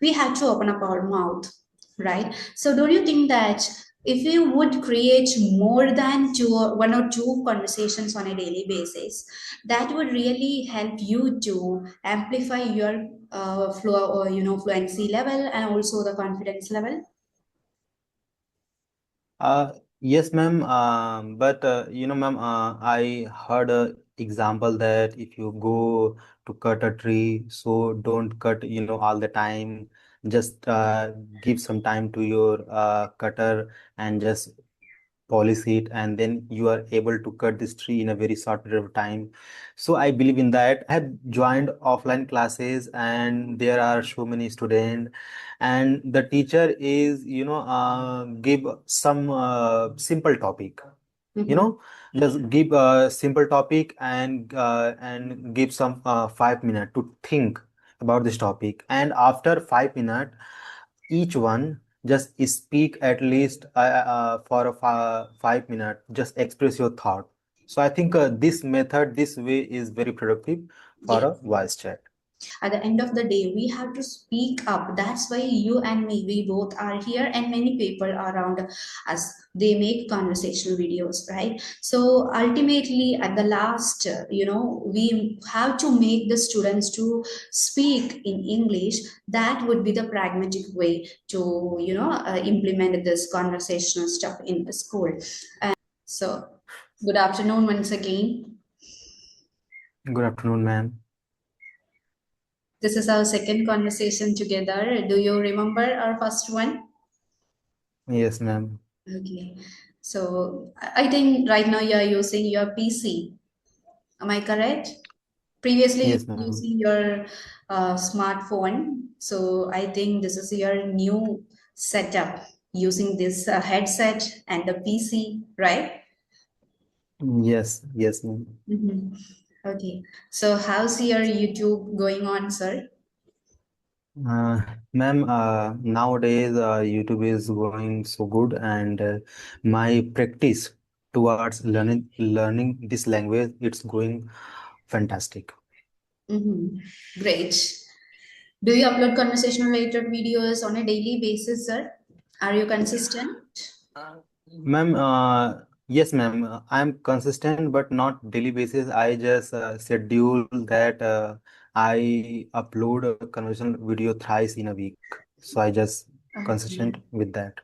we had to open up our mouth, right? So don't you think that if you would create more than one or two conversations on a daily basis, that would really help you to amplify your flow or fluency level and also the confidence level? Uh, yes, ma'am. But ma'am, I heard a example that if you go to cut a tree, so don't cut, all the time. Just give some time to your cutter and just polish it, and then you are able to cut this tree in a very short period of time. So I believe in that. I have joined offline classes and there are so many students, and the teacher is give some simple topic, you Mhm. know just give a simple topic and give some 5 minutes to think about this topic, and after 5 minutes each one just speak at least for 5 minutes, just express your thought. So I think this method, this way is very productive for a Yes. voice chat. At the end of the day, we have to speak up. That's why you and me, we both are here, and many people around us, they make conversational videos, right? So ultimately, at the last, we have to make the students to speak in English. That would be the pragmatic way to implement this conversational stuff in the school. So good afternoon once again. Good afternoon, ma'am. This is our second conversation together. Do you remember our first one? Yes, ma'am. Okay. So I think right now you are using your PC. Am I correct? Previously you Yes, were ma'am. using your smartphone. So I think this is your new setup using this headset and the PC, right? Yes, yes, ma'am. Mm-hmm. Okay. So how's your YouTube going on, sir? Uh, Ma'am, nowadays YouTube is going so good, and my practice towards learning this language, it's going fantastic. Mm-hmm. Great. Do you upload conversational related videos on a daily basis, sir? Are you consistent? Ma'am, yes, ma'am. I'm consistent, but not daily basis. I just schedule that I upload a conversational video thrice in a week. So I just consistent Okay. with that.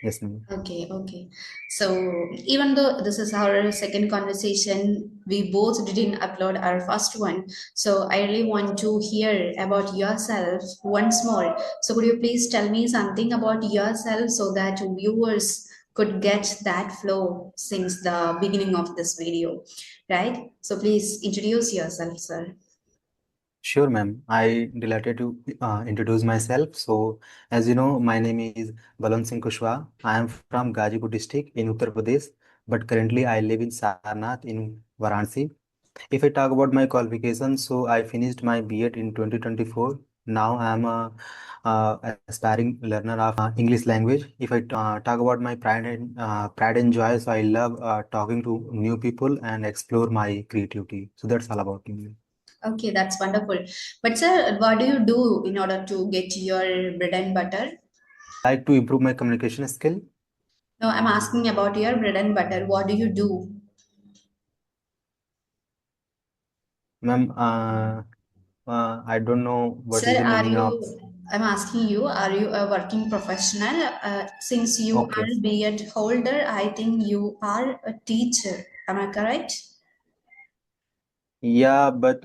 Yes, ma'am. Okay, okay. So even though this is our second conversation, we both didn't upload our first one. So I really want to hear about yourself once more. So could you please tell me something about yourself so that viewers could get that flow since the beginning of this video, right? So please introduce yourself, sir. Sure, ma'am. I delighted to introduce myself. So, as you know, my name is Balan Singh Kushwaha. I am from Gazipur district in Uttar Pradesh, but currently I live in Sarnath in Varanasi. If I talk about my qualifications, so I finished my B.Ed in 2024. Now I am a aspiring learner of English language. If I talk about my pride and joy, so I love talking to new people and explore my creativity. So that's all about me. Okay, that's wonderful. But sir, what do you do in order to get your bread and butter? Like to improve my communication skill. No, I'm asking about your bread and butter. What do you do? Ma'am, I don't know what is Sir, the meaning of. I'm asking you, are you a working professional? Since you are Okay. a B.Ed holder, I think you are a teacher. Am I correct? Yeah, but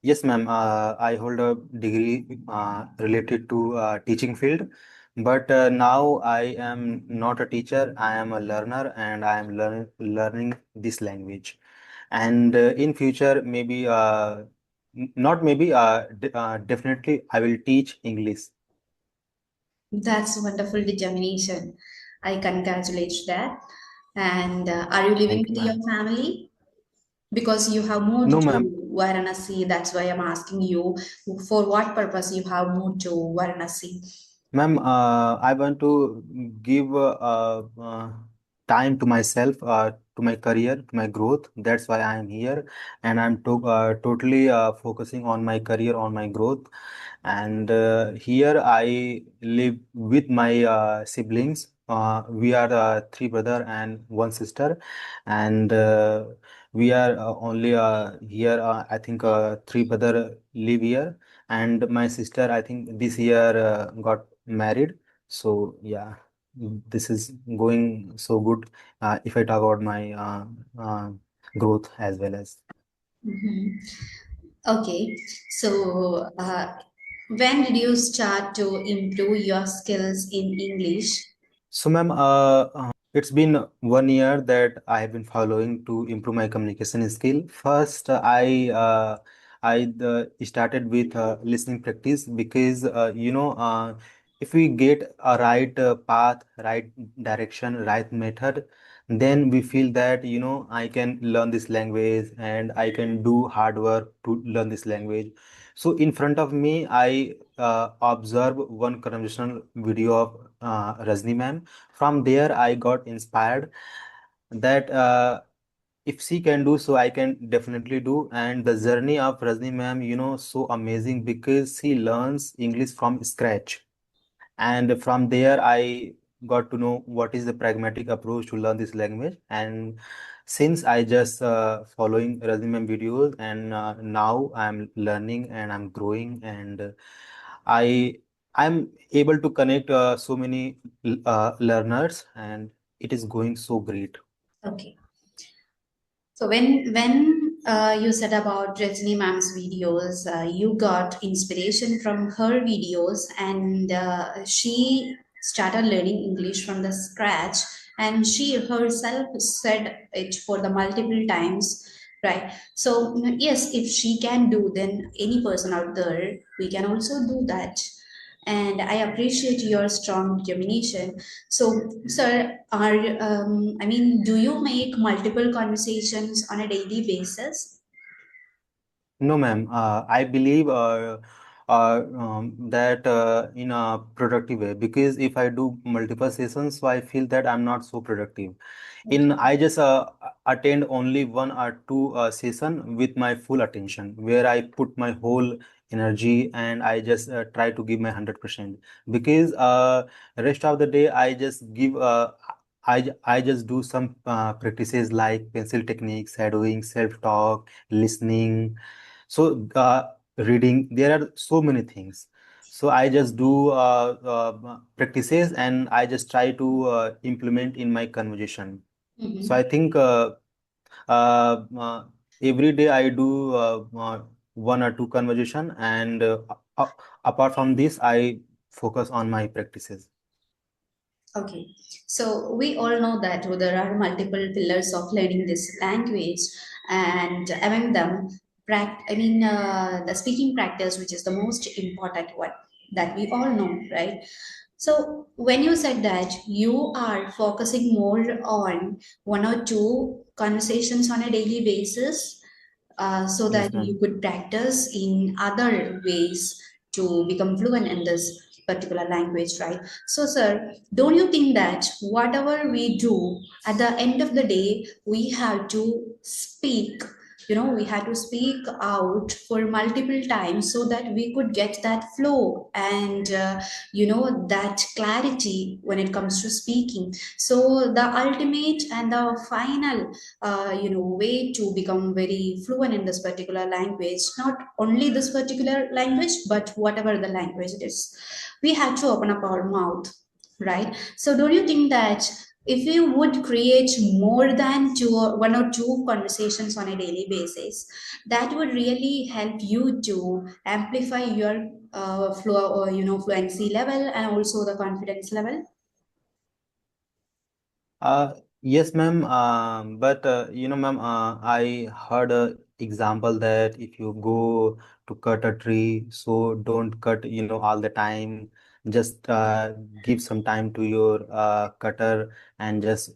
yes, ma'am. I hold a degree related to teaching field, but now I am not a teacher. I am a learner, and I am learning this language. And in future, maybe not maybe definitely I will teach English. That's wonderful determination. I congratulate that. And are you living Thank you, with your ma'am. family? Because you have moved No, to ma'am. Varanasi. That's why I'm asking you for what purpose you have moved to Varanasi. Ma'am, I want to give time to myself, to my career, to my growth. That's why I am here, and I'm totally focusing on my career, on my growth. And here I live with my siblings. We are three brother and one sister, and we are only here. I think three brother live here, and my sister, I think this year got married. So yeah, this is going so good. If I talk about my growth as well as. Mhm. Okay, so when did you start to improve your skills in English? So, ma'am, it's been 1 year that I have been following to improve my communication skill. First, I started with listening practice because if we get a right path, right direction, right method, then we feel that I can learn this language and I can do hard work to learn this language. So in front of me, I observe one conversational video of Rajni ma'am. From there, I got inspired that if she can do so, I can definitely do. And the journey of Rajni ma'am, so amazing because she learns English from scratch. And from there, I got to know what is the pragmatic approach to learn this language. And since I just following Rajni ma'am videos, and now I'm learning and I'm growing, and I I'm able to connect so many learners, and it is going so great. Okay. So when you said about Rajni ma'am's videos, you got inspiration from her videos, and she started learning English from the scratch, and she herself said it for the multiple times, right? So yes, if she can do, then any person out there, we can also do that. And I appreciate your strong determination. So, sir, do you make multiple conversations on a daily basis? No, ma'am. I believe that in a productive way, because if I do multiple sessions, so I feel that I'm not so productive. In Okay. I just attend only one or two session with my full attention, where I put my whole energy and I just try to give my 100%. Because rest of the day I just give. I just do some practices like pencil techniques, shadowing, self-talk, listening, so reading, there are so many things. So I just do practices and I just try to implement in my conversation. So I Mhm. think uh, uh, every day I do one or two conversation, and a- apart from this I focus on my practices. Okay, so we all know that there are multiple pillars of learning this language, and among them, the speaking practice, which is the most important one that we all know, right? So when you said that you are focusing more on one or two conversations on a daily basis, so that Yes, you ma'am. could practice in other ways to become fluent in this particular language, right? So, sir, don't you think that whatever we do, at the end of the day, we have to speak? We had to speak out for multiple times so that we could get that flow and that clarity when it comes to speaking. So the ultimate and the final way to become very fluent in this particular language, not only this particular language but whatever the language it is, we have to open up our mouth, right? So don't you think that if you would create more than one or two conversations on a daily basis, that would really help you to amplify your fluency level and also the confidence level? Uh, yes, ma'am. But ma'am, I heard a example that if you go to cut a tree, so don't cut, all the time. Just give some time to your cutter and just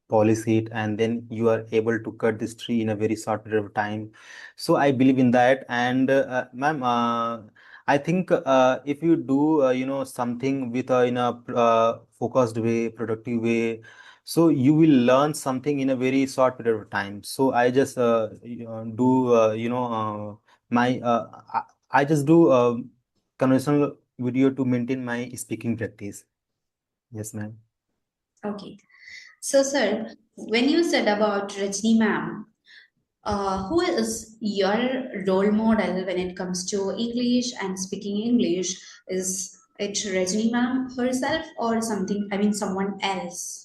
polish it, and then you are able to cut this tree in a very short period of time. So I believe in that. And ma'am, I think if you do something with in a focused way, productive way, So you will learn something in a very short period of time. So I just do my I just do conversational video to maintain my speaking practice. Yes, ma'am. Okay. So, sir, when you said about Rajni ma'am, who is your role model when it comes to English and speaking English? Is it Rajni ma'am herself or something? I mean, someone else?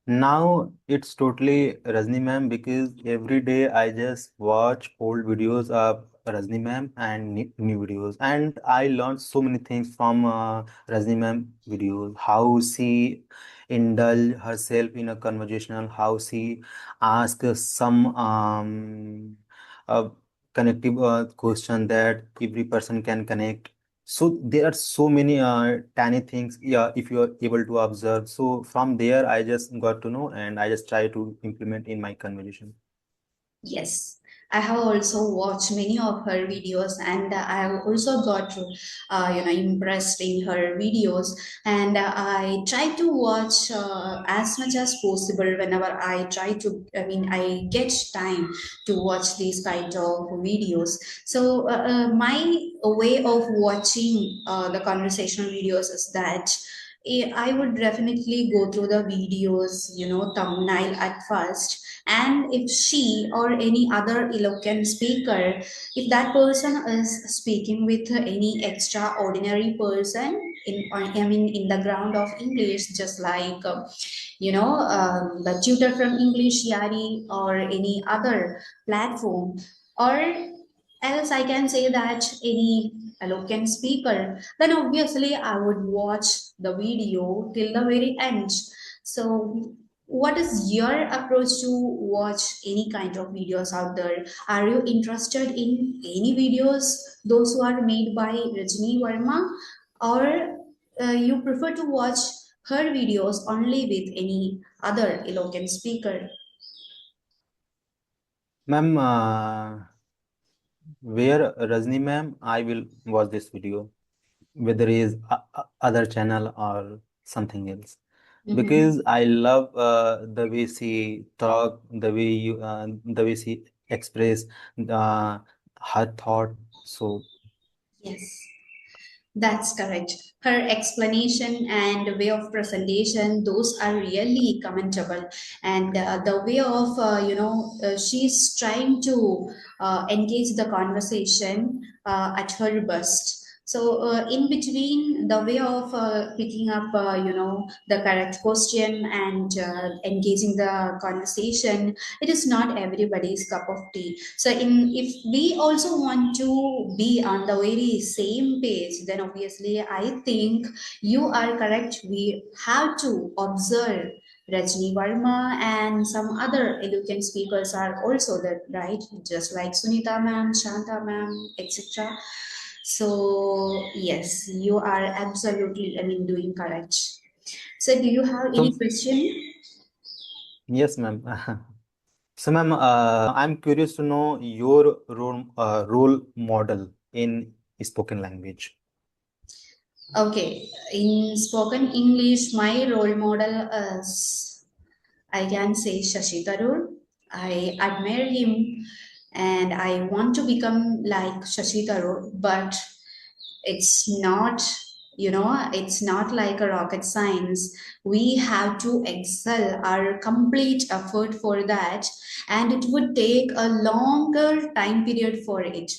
Now it's totally Rajni ma'am because every day I just watch old videos of Rajni ma'am and new videos, and I learned so many things from Rajni ma'am videos. How she indulge herself in a conversational, how she ask some uh, connective question that every person can connect. So there are so many tiny things, yeah, if you are able to observe. So from there, I just got to know and I just try to implement in my conversation. Yes, I have also watched many of her videos, and I have also got impressed in her videos. And I try to watch as much as possible whenever I try to. I mean, I get time to watch these kind of videos. So my way of watching the conversational videos is that. I would definitely go through the videos, thumbnail at first, and if she or any other eloquent speaker, if that person is speaking with any extraordinary person I mean in the ground of English, just like the tutor from English Yari or any other platform, or else I can say that any eloquent speaker, then obviously I would watch the video till the very end. So what is your approach to watch any kind of videos out there? Are you interested in any videos, those who are made by Rajni Verma, or you prefer to watch her videos only with any other eloquent speaker? Ma'am, where Rajni ma'am, I will watch this video, whether it is other channel or something else. Mhm. Because I love the way she talk, the way she express uh, her thought. So Yes. That's correct. Her explanation and way of presentation, those are really commendable. And the way of, she's trying to engage the conversation at her best. So, in between, the way of picking up, the correct question and engaging the conversation, it is not everybody's cup of tea. So in if we also want to be on the very same page, then obviously I think you are correct. We have to observe Rajni Verma and some other eloquent speakers are also there, right? Just like Sunita ma'am, Shanta ma'am, etc. So yes, you are absolutely, I mean, doing correct. So do you have any so question? yes, ma'am. So, ma'am, I'm curious to know your role model in spoken language. Okay, in spoken English, my role model is, I can say, Shashi Tharoor. I admire him and I want to become like Shashi Tharoor, but it's not, it's not like a rocket science. We have to excel our complete effort for that, and it would take a longer time period for it,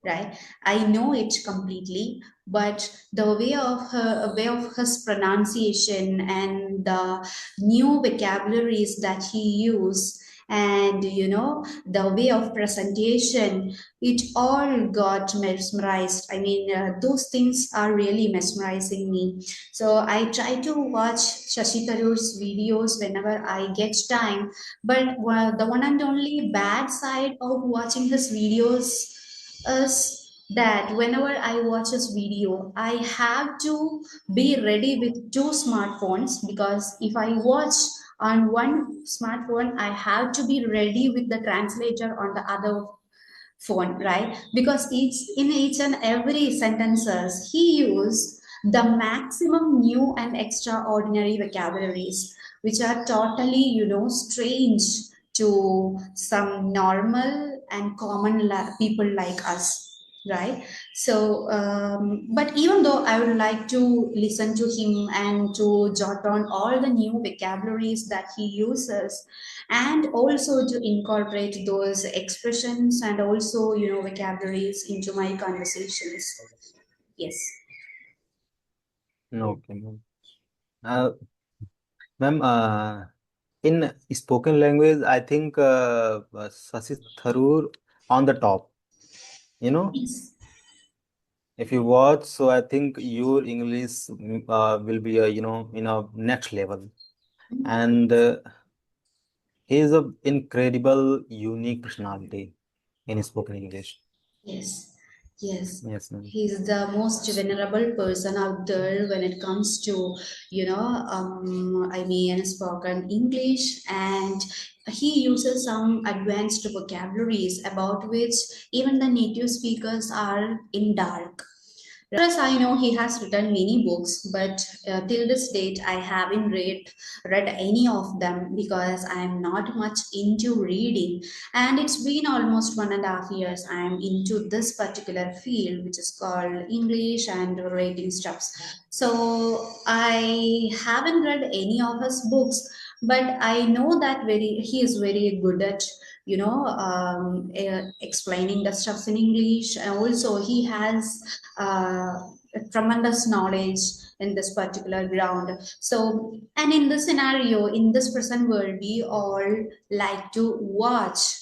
right? I know it completely, but the way of his pronunciation and the new vocabularies that he used, and the way of presentation, it all got mesmerized. I mean, those things are really mesmerizing me. So I try to watch Shashi Tharoor's videos whenever I get time. But the one and only bad side of watching his videos is that whenever I watch his video, I have to be ready with two smartphones, because if I watch on one smartphone, I have to be ready with the translator on the other phone, right? Because each and every sentences he used, the maximum new and extraordinary vocabularies, which are totally, strange to some normal and common people like us, right? So, but even though I would like to listen to him and to jot down all the new vocabularies that he uses, and also to incorporate those expressions and also, vocabularies into my conversations. Yes. Okay, ma'am. Ma'am, in spoken language, I think Shashi Tharoor on the top. You know, Yes. if you watch, so I think your English will be, in a next level. And he is a incredible, unique personality in spoken English. Yes, yes. Yes, ma'am. He's the most vulnerable person out there when it comes to, I mean, spoken English, and he uses some advanced vocabularies about which even the native speakers are in dark. As I know, he has written many books, but till this date, I haven't read any of them because I'm not much into reading. And it's been almost 1.5 years I'm into this particular field, which is called English and writing stuffs. So I haven't read any of his books, but I know that he is very good at explaining the stuffs in English, and also he has tremendous knowledge in this particular ground. So, and in this scenario, in this present world, we all like to watch,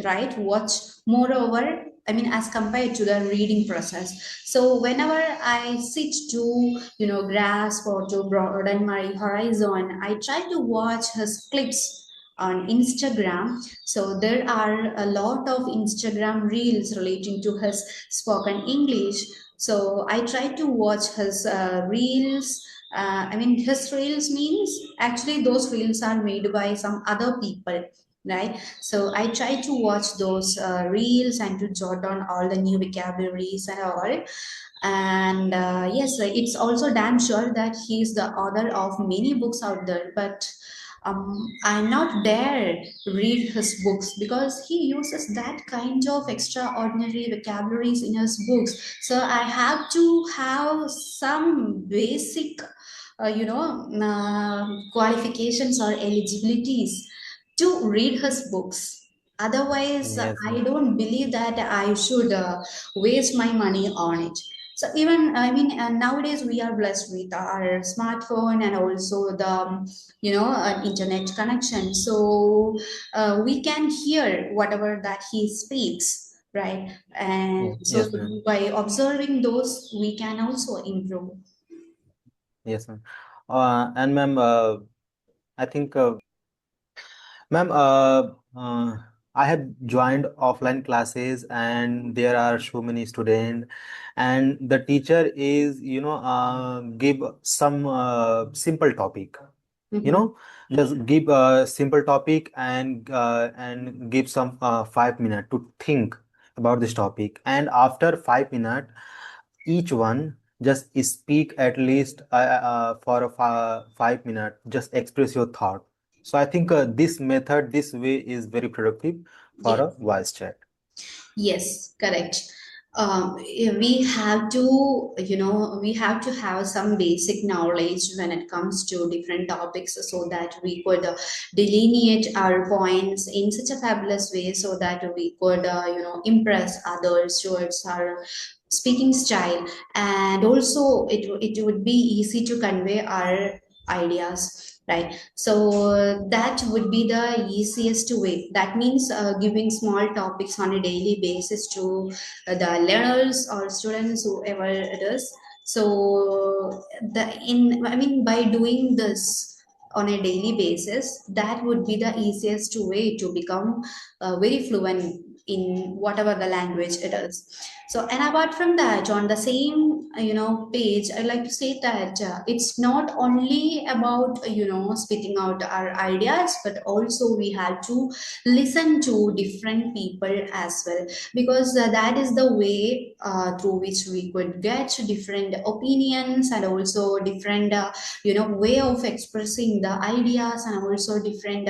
right? Watch moreover. I mean, as compared to the reading process. So whenever I sit to, grasp or to broaden my horizon, I try to watch his clips on Instagram. So there are a lot of Instagram reels relating to his spoken English. So I try to watch his reels. I mean, his reels means actually those reels are made by some other people, right? So I try to watch those reels and to jot down all the new vocabularies and all. And yes, it's also damn sure that he's the author of many books out there, but I'm not dare read his books because he uses that kind of extraordinary vocabularies in his books. So I have to have some basic, qualifications or eligibilities to read his books. Otherwise, Yes, I ma'am. don't believe that I should waste my money on it. So even I mean, nowadays we are blessed with our smartphone and also the internet connection. So we can hear whatever that he speaks, right? And so Yes, ma'am. by observing those, we can also improve. Yes, ma'am. And ma'am, I think, ma'am, I have joined offline classes, and there are so many students, and the teacher is, give some simple topic. You Mhm. know, just give a simple topic, and give some 5 minutes to think about this topic, and after 5 minutes each one just speak at least for 5 minutes, just express your thought. So I think this way is very productive for Yes. a voice chat. Yes, correct. We have to, we have to have some basic knowledge when it comes to different topics so that we could delineate our points in such a fabulous way so that we could, impress others towards our speaking style. And also, it would be easy to convey our ideas, right? So that would be the easiest way. That means giving small topics on a daily basis to the learners or students, whoever it is. So I mean, by doing this on a daily basis, that would be the easiest way to become very fluent in whatever the language it is. So, and apart from that, on the same page, I like to say that it's not only about spitting out our ideas, but also we have to listen to different people as well, because that is the way through which we could get different opinions and also different way of expressing the ideas and also different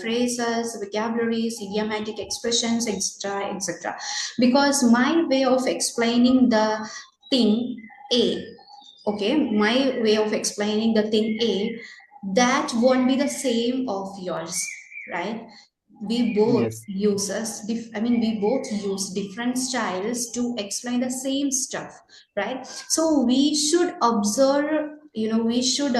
phrases, vocabularies, idiomatic expressions, etc., etc. Because my way of explaining the thing A, okay, my way of explaining the thing A, that won't be the same of yours, right? We both Yes. we both use different styles to explain the same stuff, right? So we should observe, we should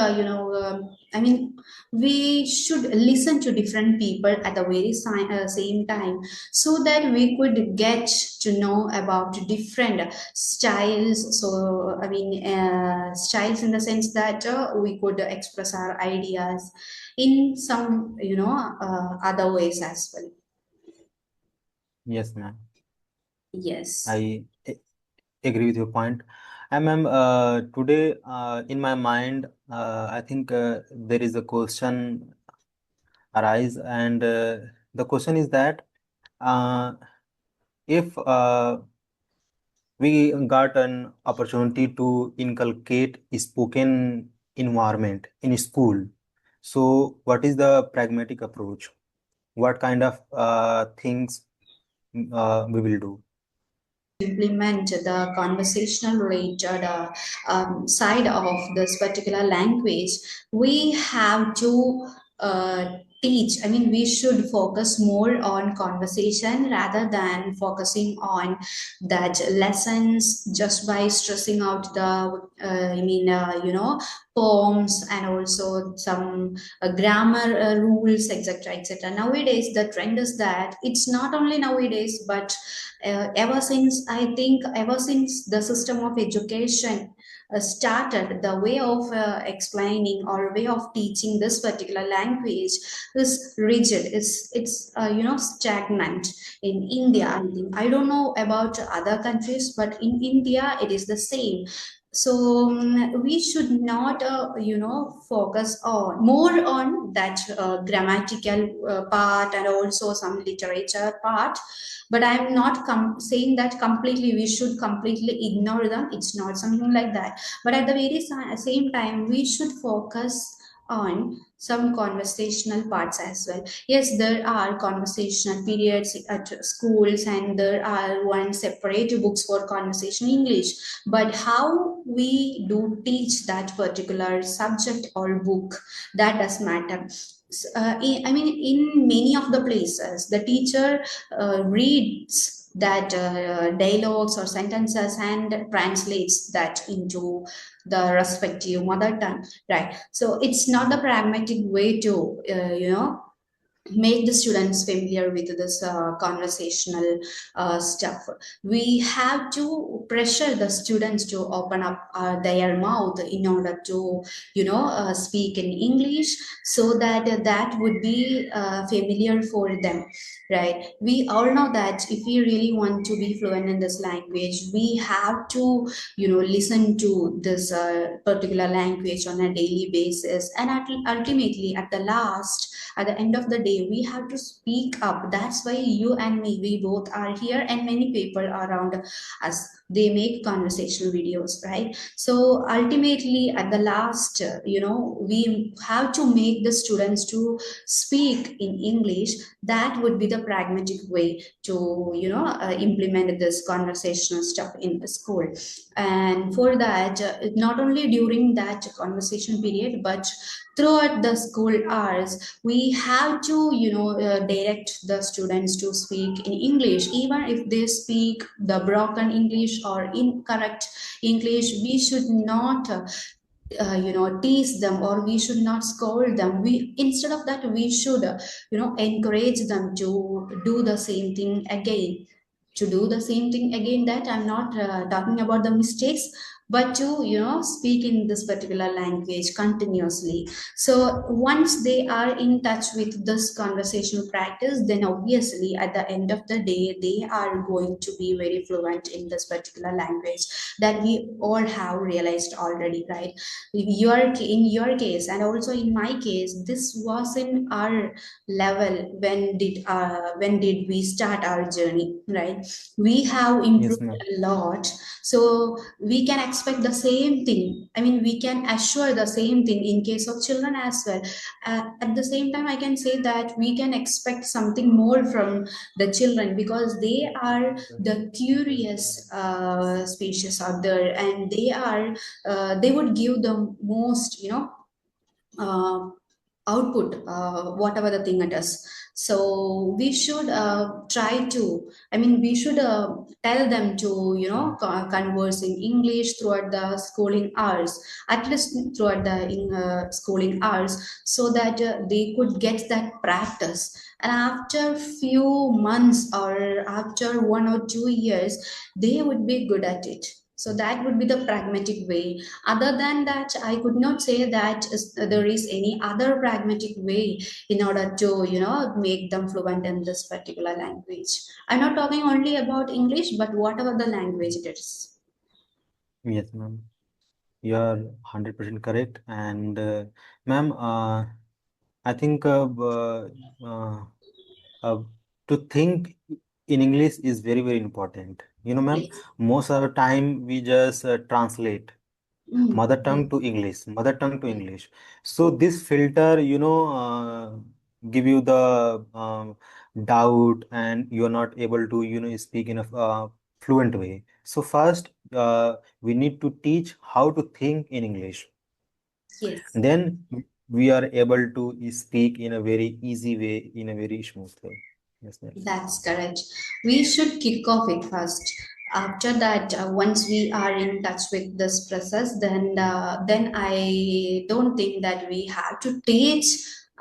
we should listen to different people at the very same time, so that we could get to know about different styles. So styles in the sense that we could express our ideas in some other ways as well. Yes, ma'am. Yes. I agree with your point. And ma'am, today in my mind, I think there is a question arise, and the question is that uh, if we got an opportunity to inculcate spoken environment in school, so what is the pragmatic approach? What kind of things we will do? Implement the conversational related side of this particular language, we have to teach. We should focus more on conversation rather than focusing on that lessons, just by stressing out the poems and also some grammar rules, etc., etc. Nowadays the trend is that it's not only nowadays, but ever since the system of education started, the way of explaining or way of teaching this particular language is rigid. It's stagnant in India. I don't know about other countries, but in India it is the same. So we should not focus on more on that grammatical part and also some literature part, but I'm not saying that completely we should completely ignore them. It's not something like that, but at the very same time we should focus on some conversational parts as well. Yes, there are conversational periods at schools and there are one separate books for conversation English, but how we do teach that particular subject or book, that does matter. In many of the places, the teacher reads that dialogues or sentences and translates that into the respective mother tongue, right? So it's not the pragmatic way to, make the students familiar with this conversational stuff. We have to pressure the students to open up their mouth in order to speak in English, so that that would be familiar for them, right? We all know that if we really want to be fluent in this language, we have to listen to this particular language on a daily basis, and ultimately at the end of the day we have to speak up. That's why you and me, we both are here, and many people around us, they make conversational videos, right? So ultimately at the last, we have to make the students to speak in English. That would be the pragmatic way to implement this conversational stuff in the school. And for that, not only during that conversation period, but throughout the school hours, we have to direct the students to speak in English. Even if they speak the broken English or incorrect English, we should not tease them, or we should not scold them. We, instead of that, we should encourage them to do the same thing again, that I'm not talking about the mistakes, but to, speak in this particular language continuously. So once they are in touch with this conversational practice, then obviously at the end of the day, they are going to be very fluent in this particular language that we all have realized already, right? In your case, and also in my case, this was in our level when did we start our journey, right? We have Yes, improved ma'am. a lot, so we can expect the same thing. I mean, we can assure the same thing in case of children as well. At the same time, I can say that we can expect something more from the children, because they are the curious species out there, and they would give the most, uh, output, whatever the thing it is. So we should try to, I mean, we should tell them to, converse in English throughout the schooling hours, at least throughout the schooling hours, so that they could get that practice. And after few months or after 1 or 2 years, they would be good at it. So that would be the pragmatic way. Other than that, I could not say that there is any other pragmatic way in order to, make them fluent in this particular language. I'm not talking only about English, but whatever the language it is. Yes, ma'am. You are 100% correct. And ma'am, I think uh, uh, to think in English is very, very important. Ma'am, Yes. most of the time we just translate mother Yes. tongue to English, mother tongue to Yes. English. So this filter, give you the doubt, and you're not able to, speak in a fluent way. So first, we need to teach how to think in English. Yes. Then we are able to speak in a very easy way, in a very smooth way. Yes, ma'am. That's correct. We should kick off it first. After that, once we are in touch with this process, then I don't think that we have to teach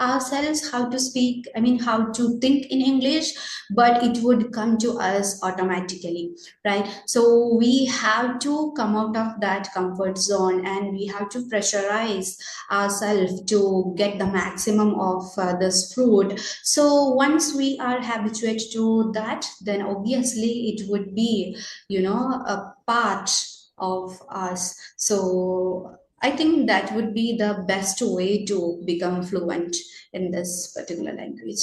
ourselves how to speak. I mean, how to think in English, but it would come to us automatically, right? So we have to come out of that comfort zone, and we have to pressurize ourselves to get the maximum of this fruit. So once we are habituated to that, then obviously it would be, a part of us. So I think that would be the best way to become fluent in this particular language.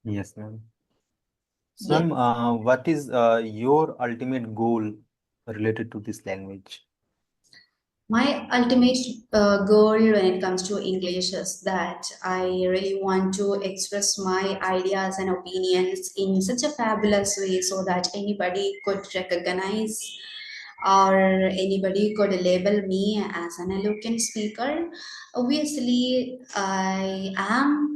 Yes, ma'am. So, Yes. ma'am, what is your ultimate goal related to this language? My ultimate goal when it comes to English is that I really want to express my ideas and opinions in such a fabulous way so that anybody could recognize, or anybody could label me as an eloquent speaker. Obviously, I am,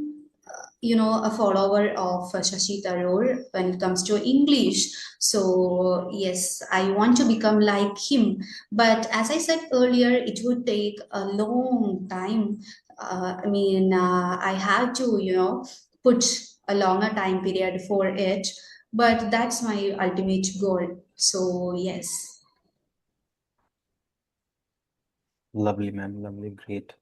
a follower of Shashi Tharoor when it comes to English. So yes, I want to become like him. But as I said earlier, it would take a long time. I have to, put a longer time period for it. But that's my ultimate goal. So yes. Lovely, ma'am. Lovely, great.